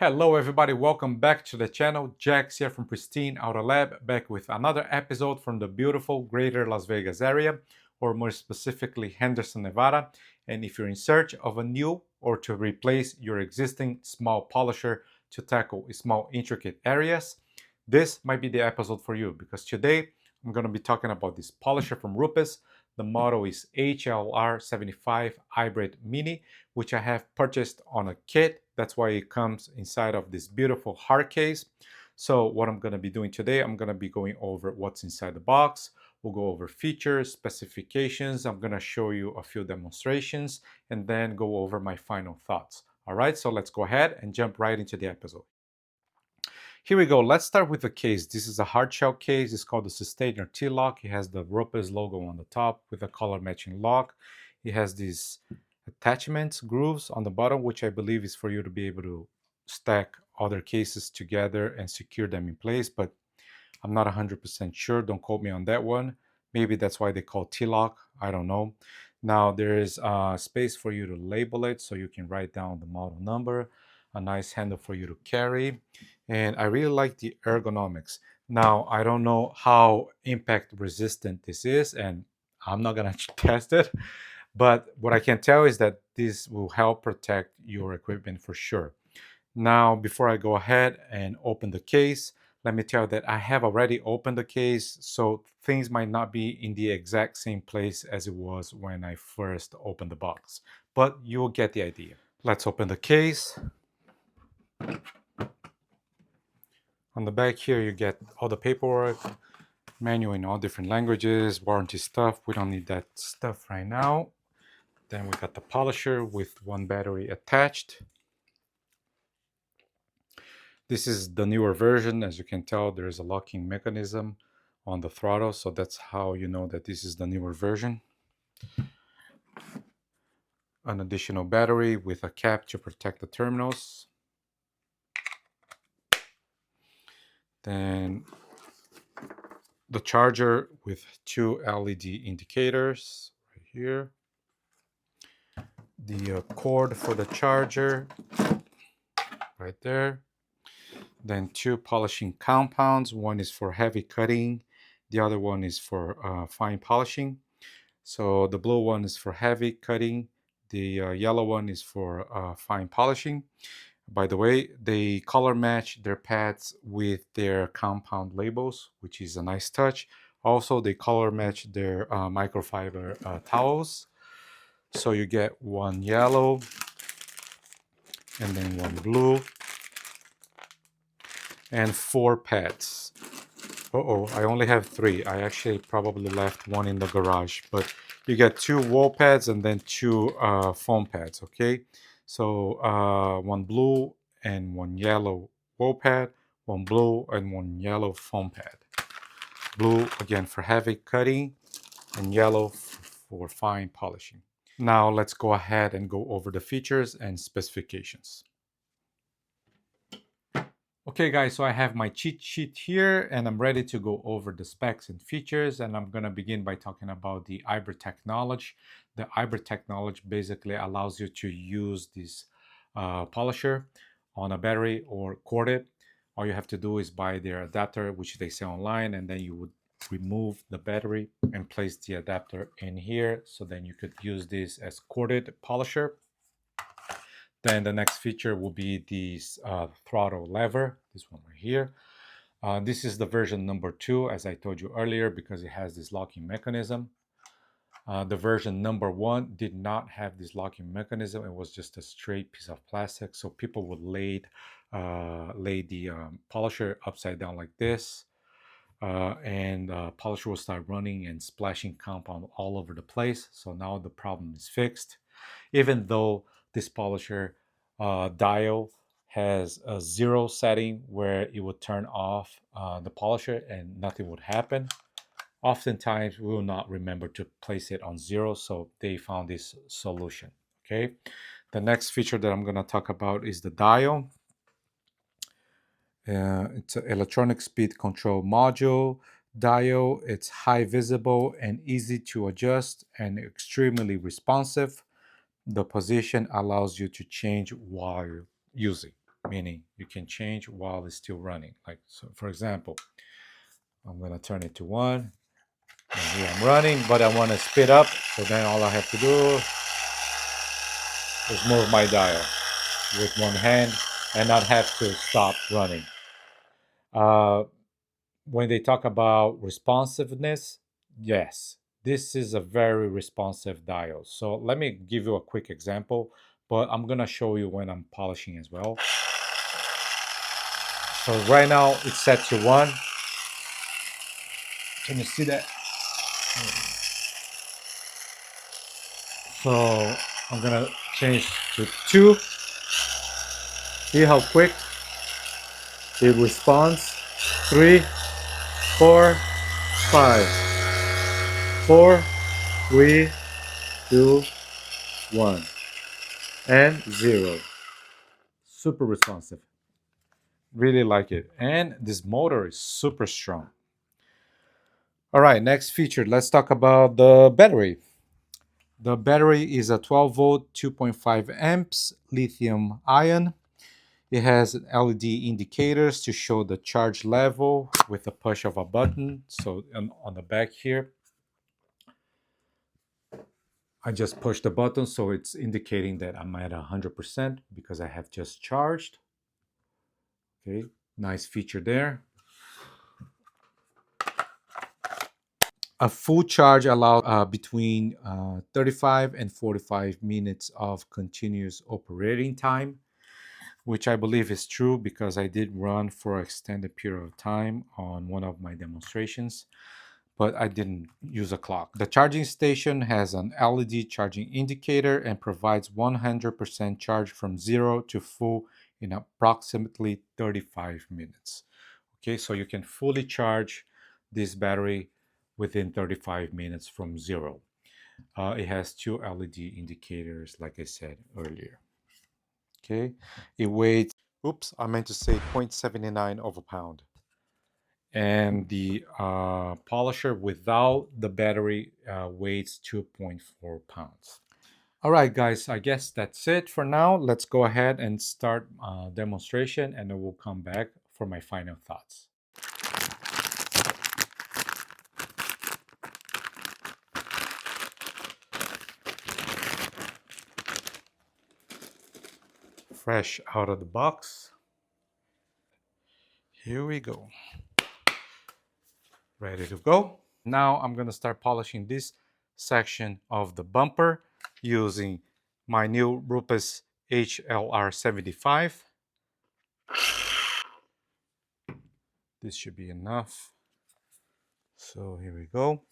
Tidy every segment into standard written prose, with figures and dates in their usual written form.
Hello everybody, welcome back to the channel. Jax here from Pristine Auto Lab, back with another episode from the beautiful greater Las Vegas area, or more specifically Henderson, Nevada. And if you're in search of a new or to replace your existing small polisher to tackle small intricate areas, this might be the episode for you, because today I'm going to be talking about this polisher from Rupes. The model is HLR75 Hybrid Mini, which I have purchased on a kit. That's why it comes inside of this beautiful hard case. So what I'm going to be doing today, I'm going to be going over what's inside the box. We'll go over features, specifications. I'm going to show you a few demonstrations and then go over my final thoughts. All right, so let's go ahead and jump right into the episode. Here we go. Let's start with the case. This is a hard shell case. It's called the Sustainer T-Lock. It has the Rupes logo on the top with a color matching lock. It has these attachments, grooves on the bottom, which I believe is for you to be able to stack other cases together and secure them in place, but I'm not 100% sure. Don't quote me on that one. Maybe that's why they call T-Lock. I don't know. Now there is space for you to label it so you can write down the model number, a nice handle for you to carry. And I really like the ergonomics. Now, I don't know how impact resistant this is, and I'm not gonna test it, but what I can tell is that this will help protect your equipment for sure. Now, before I go ahead and open the case, let me tell you that I have already opened the case, so things might not be in the exact same place as it was when I first opened the box, but you will get the idea. Let's open the case. On the back here, you get all the paperwork, manual in all different languages, warranty stuff. We don't need that stuff right now. Then we got the polisher with one battery attached. This is the newer version. As you can tell, there's a locking mechanism on the throttle, so that's how you know that this is the newer version. An additional battery with a cap to protect the terminals. Then the charger with two LED indicators right here. The cord for the charger right there. Then two polishing compounds. One is for heavy cutting. The other one is for fine polishing. So the blue one is for heavy cutting. The yellow one is for fine polishing. By the way, they color match their pads with their compound labels, which is a nice touch. Also, they color match their microfiber towels. So you get one yellow and then one blue and four pads. Uh-oh, I only have three. I actually probably left one in the garage, but you get two wall pads and then two foam pads, okay? So one blue and one yellow wall pad, one blue and one yellow foam pad. Blue, again, for heavy cutting, and yellow for fine polishing. Now let's go ahead and go over the features and specifications. Okay guys, so I have my cheat sheet here and I'm ready to go over the specs and features, and I'm going to begin by talking about the hybrid technology. The hybrid technology basically allows you to use this polisher on a battery or corded. All you have to do is buy their adapter, which they sell online, and then you would remove the battery and place the adapter in here, so then you could use this as corded polisher. Then the next feature will be this throttle lever, this one right here. This is the version number 2, as I told you earlier, because it has this locking mechanism. The version number 1 did not have this locking mechanism. It was just a straight piece of plastic. So people would lay the polisher upside down like this. And polisher will start running and splashing compound all over the place. So now the problem is fixed. Even though this polisher dial has a 0 setting where it would turn off the polisher and nothing would happen, oftentimes we will not remember to place it on 0, so they found this solution. Okay, the next feature that I'm going to talk about is the dial. It's an electronic speed control module dial. It's high visible and easy to adjust and extremely responsive. The position allows you to change while using. meaning you can change while it's still running. Like, so for example, I'm gonna turn it to 1, and here I'm running, but I want to speed up, so then all I have to do is move my dial with one hand and not have to stop running. Uh, when they talk about responsiveness, yes, this is a very responsive dial. So let me give you a quick example, but I'm gonna show you when I'm polishing as well. So right now it's set to 1. Can you see that? So I'm gonna change to 2. See how quick it responds. 3, 4, 5. 4, 3, 2, 1, and 0. Super responsive. Really like it. And this motor is super strong. All right, next feature. Let's talk about the battery. The battery is a 12 volt, 2.5 amps lithium ion. It has LED indicators to show the charge level with the push of a button. So on the back here, I just push the button, so it's indicating that I'm at 100% because I have just charged. Okay, nice feature there. A full charge allows between 35 and 45 minutes of continuous operating time, which I believe is true because I did run for an extended period of time on one of my demonstrations, but I didn't use a clock. The charging station has an LED charging indicator and provides 100% charge from 0 to full in approximately 35 minutes. Okay, so you can fully charge this battery within 35 minutes from 0. It has 2 LED indicators, like I said earlier. Okay, it weighs, oops, I meant to say 0.79 of a pound. And the polisher without the battery weighs 2.4 pounds. All right, guys, I guess that's it for now. Let's go ahead and start demonstration, and then we'll come back for my final thoughts. Fresh out of the box. Here we go. Ready to go. Now I'm going to start polishing this section of the bumper using my new Rupes HLR75. This should be enough. So here we go.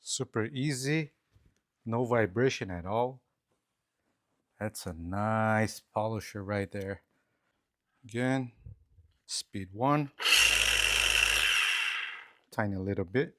Super easy, no vibration at all. That's a nice polisher right there. Again, speed 1, tiny little bit.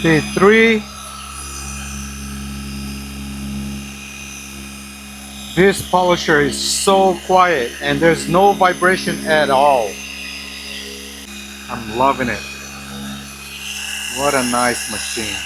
Speed 3. This polisher is so quiet and there's no vibration at all. I'm loving it. What a nice machine.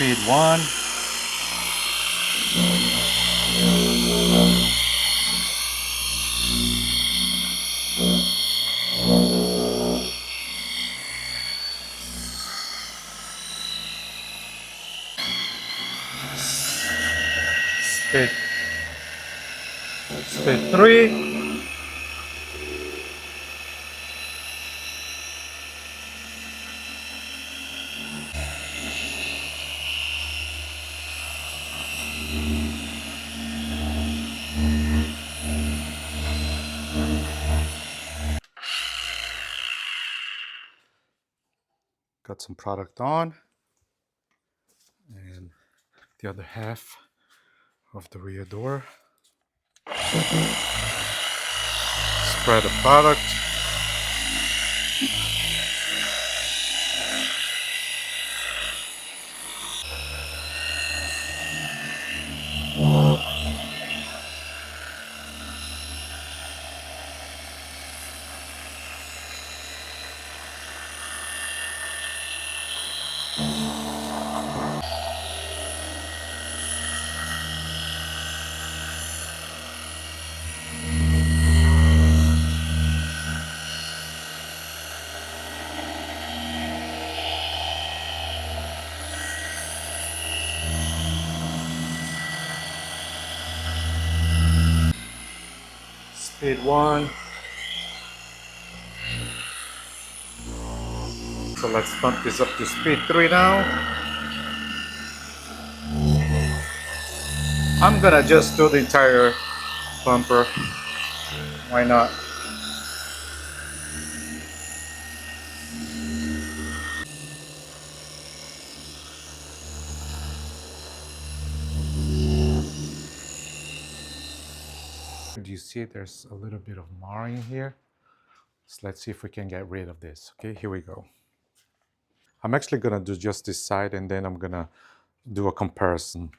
speed 1. Speed 3. Got some product on, and the other half of the rear door. Spread the product. Speed 1. So let's bump this up to speed 3 now. I'm gonna just do the entire bumper. Why not? Do you see there's a little bit of marring here? So let's see if we can get rid of this. Okay, here we go. I'm actually gonna do just this side, and then I'm gonna do a comparison.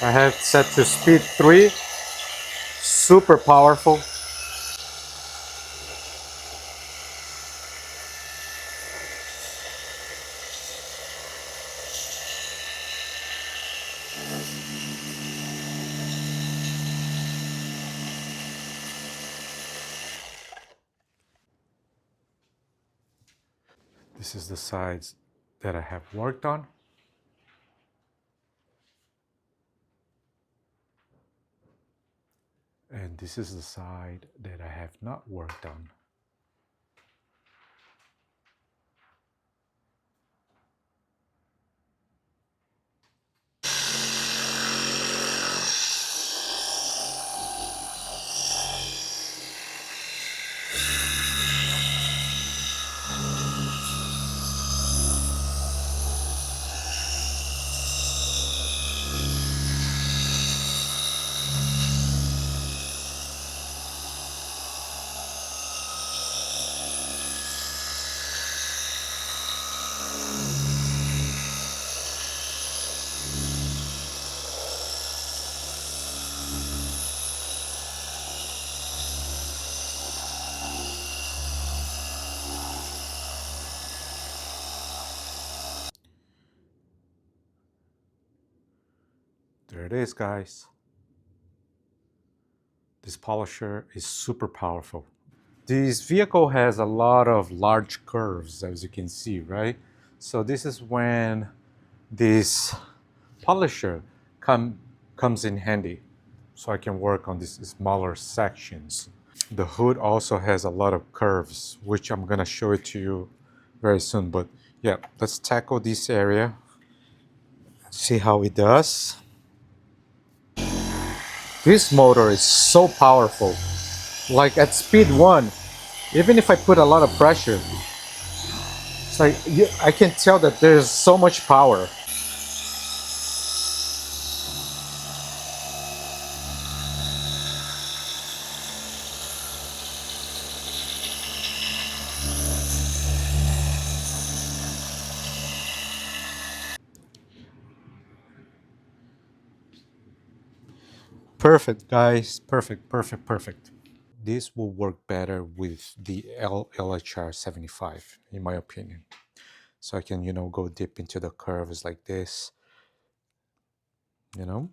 I have set to speed 3, super powerful. This is the sides that I have worked on. And this is the side that I have not worked on. There it is, guys. This polisher is super powerful. This vehicle has a lot of large curves, as you can see, right? So this is when this polisher comes in handy, so I can work on these smaller sections. The hood also has a lot of curves, which I'm gonna show it to you very soon. But yeah, let's tackle this area, see how it does. This motor is so powerful. Like at speed 1, even if I put a lot of pressure, It's like I can tell that there's so much power. Perfect, guys. Perfect, perfect, perfect. This will work better with the LHR75, in my opinion. So I can, go deep into the curves like this, you know?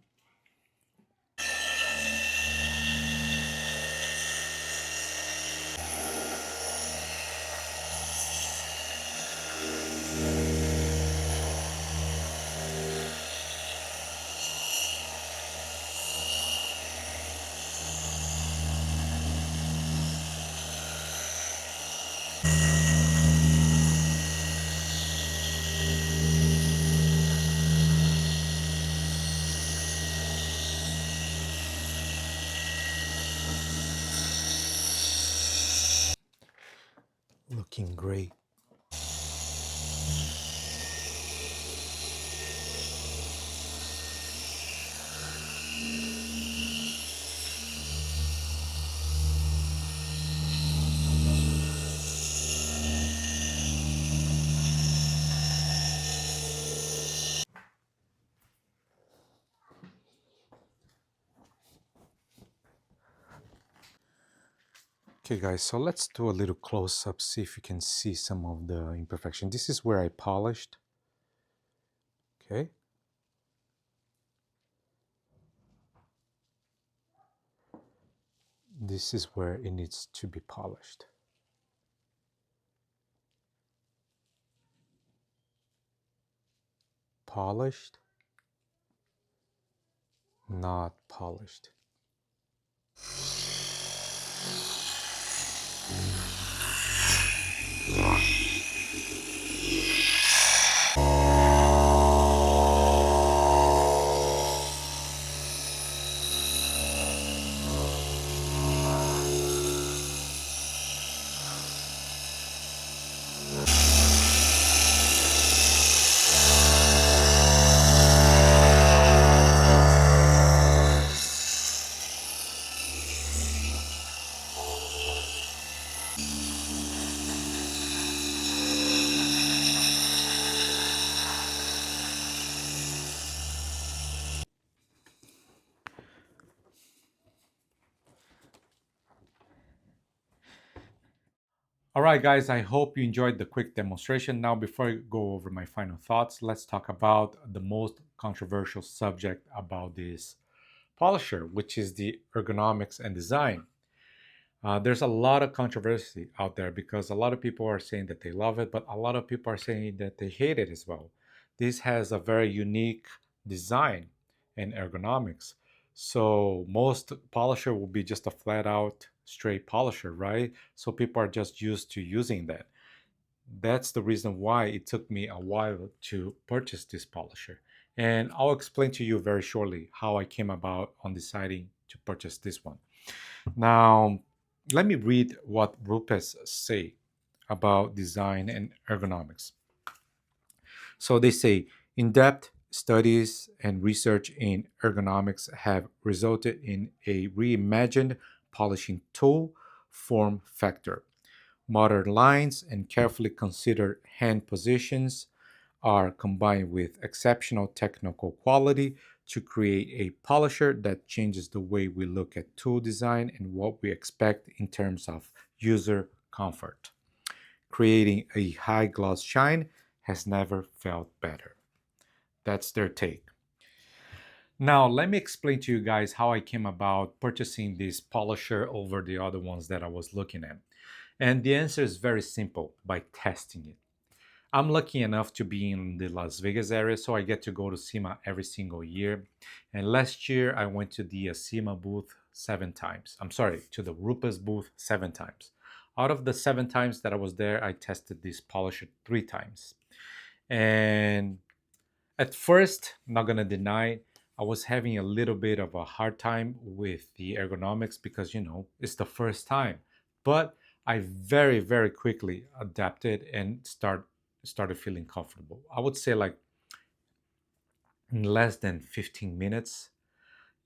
Looking great. Okay, guys, so let's do a little close up, see if you can see some of the imperfection. This is where I polished, okay? This is where it needs to be polished. Polished, not polished. All right, guys, I hope you enjoyed the quick demonstration. Now, before I go over my final thoughts, let's talk about the most controversial subject about this polisher, which is the ergonomics and design. There's a lot of controversy out there because a lot of people are saying that they love it, but a lot of people are saying that they hate it as well. This has a very unique design and ergonomics. So most polisher will be just a flat out straight polisher, right? So people are just used to using that. That's the reason why it took me a while to purchase this polisher. And I'll explain to you very shortly how I came about on deciding to purchase this one. Now, let me read what Rupes say about design and ergonomics. So they say in-depth studies and research in ergonomics have resulted in a reimagined polishing tool form factor. Modern lines and carefully considered hand positions are combined with exceptional technical quality to create a polisher that changes the way we look at tool design and what we expect in terms of user comfort. Creating a high gloss shine has never felt better. That's their take. Now, let me explain to you guys how I came about purchasing this polisher over the other ones that I was looking at. And the answer is very simple: by testing it. I'm lucky enough to be in the Las Vegas area, so I get to go to SEMA every single year. And last year, I went to the SEMA booth 7 times. I'm sorry, to the Rupes booth 7 times. Out of the 7 times that I was there, I tested this polisher 3 times. And at first, I'm not gonna deny, I was having a little bit of a hard time with the ergonomics because it's the first time. But I very, very quickly adapted and start started feeling comfortable. I would say like in less than 15 minutes.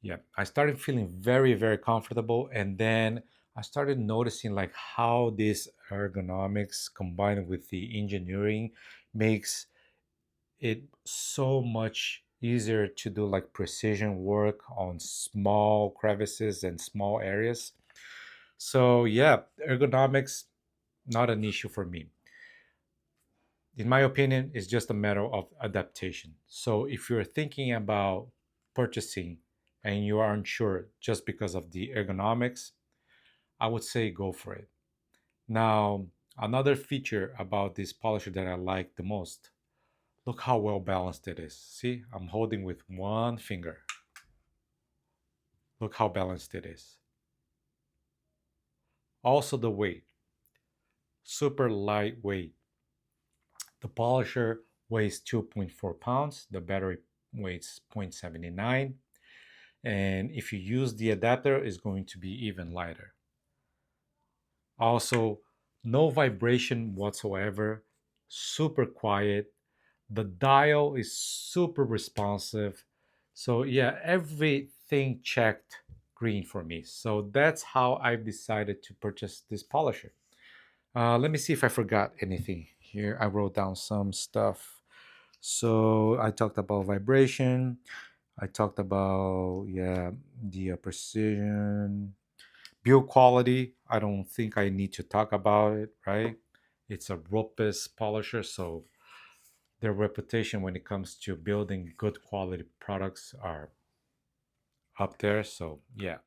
Yeah, I started feeling very, very comfortable. And then I started noticing like how this ergonomics combined with the engineering makes it so much easier to do like precision work on small crevices and small areas. So yeah, ergonomics not an issue for me. In my opinion, it's just a matter of adaptation. So if you're thinking about purchasing and you are unsure just because of the ergonomics, I would say go for it. Now, another feature about this polisher that I like the most, look how well balanced it is. See, I'm holding with one finger. Look how balanced it is. Also, the weight, super lightweight. The polisher weighs 2.4 pounds, the battery weighs 0.79, and if you use the adapter, it's going to be even lighter. Also, no vibration whatsoever, super quiet. The dial is super responsive. So, yeah, everything checked green for me. So, that's how I've decided to purchase this polisher. Let me see if I forgot anything here. I wrote down some stuff. So I talked about vibration. I talked about, yeah, the precision, build quality. I don't think I need to talk about it, right? It's a Rupes polisher, so their reputation when it comes to building good quality products are up there. So yeah.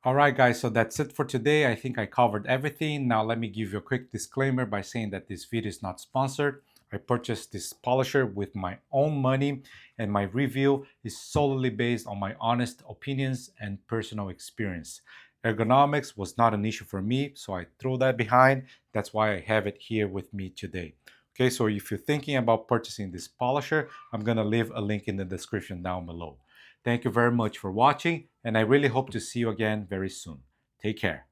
All right, guys, so that's it for today. I think I covered everything. Now, let me give you a quick disclaimer by saying that this video is not sponsored. I purchased this polisher with my own money, and my review is solely based on my honest opinions and personal experience. Ergonomics was not an issue for me, so I threw that behind. That's why I have it here with me today. Okay, so if you're thinking about purchasing this polisher, I'm gonna leave a link in the description down below. Thank you very much for watching, and I really hope to see you again very soon. Take care.